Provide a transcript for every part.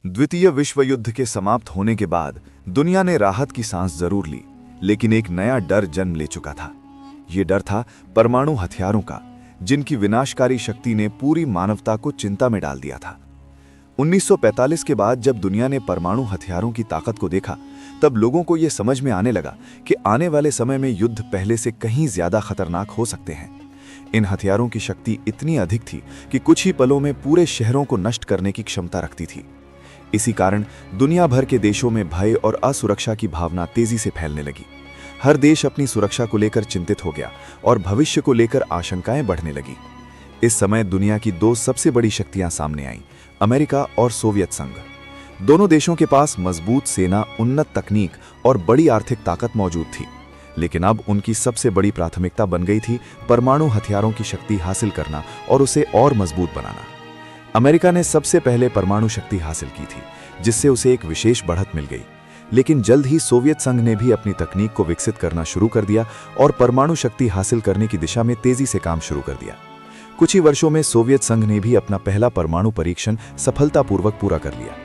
द्वितीय विश्व युद्ध के समाप्त होने के बाद दुनिया ने राहत की सांस जरूर ली, लेकिन एक नया डर जन्म ले चुका था। ये डर था परमाणु हथियारों का, जिनकी विनाशकारी शक्ति ने पूरी मानवता को चिंता में डाल दिया था। 1945 के बाद जब दुनिया ने परमाणु हथियारों की ताकत को देखा, तब लोगों को यह समझ में आने लगा कि आने वाले समय में युद्ध पहले से कहीं ज्यादा खतरनाक हो सकते हैं। इन हथियारों की शक्ति इतनी अधिक थी कि कुछ ही पलों में पूरे शहरों को नष्ट करने की क्षमता रखती थी। इसी कारण दुनिया भर के देशों में भय और असुरक्षा की भावना तेजी से फैलने लगी। हर देश अपनी सुरक्षा को लेकर चिंतित हो गया और भविष्य को लेकर आशंकाएं बढ़ने लगी। इस समय दुनिया की दो सबसे बड़ी शक्तियां सामने आईं, अमेरिका और सोवियत संघ। दोनों देशों के पास मजबूत सेना, उन्नत तकनीक और बड़ी आर्थिक ताकत मौजूद थी, लेकिन अब उनकी सबसे बड़ी प्राथमिकता बन गई थी परमाणु हथियारों की शक्ति हासिल करना और उसे और मजबूत बनाना। अमेरिका ने सबसे पहले परमाणु शक्ति हासिल की थी, जिससे उसे एक विशेष बढ़त मिल गई। लेकिन जल्द ही सोवियत संघ ने भी अपनी तकनीक को विकसित करना शुरू कर दिया और परमाणु शक्ति हासिल करने की दिशा में तेजी से काम शुरू कर दिया। कुछ ही वर्षों में सोवियत संघ ने भी अपना पहला परमाणु परीक्षण सफलतापूर्वक पूरा कर लिया।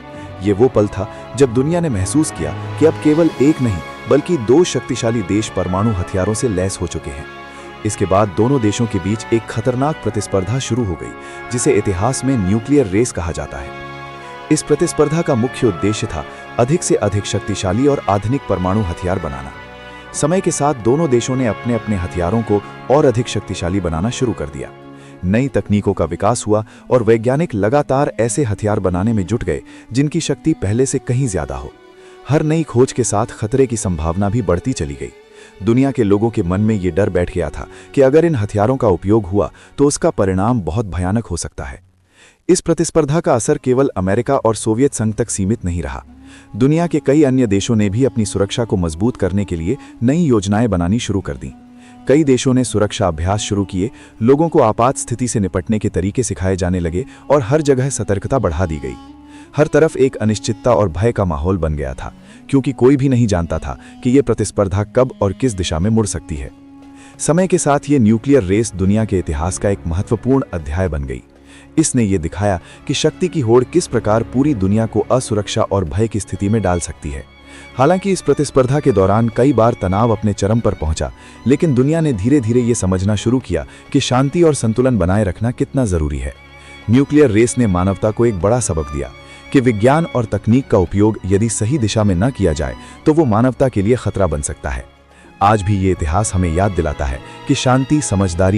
ये वो पल था जब दुनिया ने महसूस किया कि अब केवल एक नहीं बल्कि दो शक्तिशाली देश परमाणु हथियारों से लैस हो चुके हैं। इसके बाद दोनों देशों के बीच एक खतरनाक प्रतिस्पर्धा शुरू हो गई, जिसे इतिहास में न्यूक्लियर रेस कहा जाता है। इस प्रतिस्पर्धा का मुख्य उद्देश्य था अधिक से अधिक शक्तिशाली और आधुनिक परमाणु हथियार बनाना। समय के साथ दोनों देशों ने अपने अपने हथियारों को और अधिक शक्तिशाली बनाना शुरू कर दिया। नई तकनीकों का विकास हुआ और वैज्ञानिक लगातार ऐसे हथियार बनाने में जुट गए जिनकी शक्ति पहले से कहीं ज्यादा हो। हर नई खोज के साथ खतरे की संभावना भी बढ़ती चली गई। दुनिया के लोगों के मन में ये डर बैठ गया था कि अगर इन हथियारों का उपयोग हुआ तो उसका परिणाम बहुत भयानक हो सकता है। इस प्रतिस्पर्धा का असर केवल अमेरिका और सोवियत संघ तक सीमित नहीं रहा। दुनिया के कई अन्य देशों ने भी अपनी सुरक्षा को मजबूत करने के लिए नई योजनाएं बनानी शुरू कर दी। कई देशों ने सुरक्षा अभ्यास शुरू किए, लोगों को आपात स्थिति से निपटने के तरीके सिखाए जाने लगे और हर जगह सतर्कता बढ़ा दी गई। हर तरफ एक अनिश्चितता और भय का माहौल बन गया था, क्योंकि कोई भी नहीं जानता था कि यह प्रतिस्पर्धा कब और किस दिशा में मुड़ सकती है। समय के साथ ये न्यूक्लियर रेस दुनिया के इतिहास का एक महत्वपूर्ण अध्याय बन गई। इसने ये दिखाया कि शक्ति की होड़ किस प्रकार पूरी दुनिया को असुरक्षा और भय की स्थिति में डाल सकती है। हालांकि इस प्रतिस्पर्धा के दौरान कई बार तनाव अपने चरम पर पहुंचा, लेकिन दुनिया ने धीरे धीरे ये समझना शुरू किया कि शांति और संतुलन बनाए रखना कितना जरूरी है। न्यूक्लियर रेस ने मानवता को एक बड़ा सबक दिया कि विज्ञान और तकनीक का उपयोग यदि सही दिशा में न किया जाए तो वो मानवता के लिए खतरा बन सकता है। आज भी ये इतिहास हमें याद दिलाता है कि शांति, समझदारी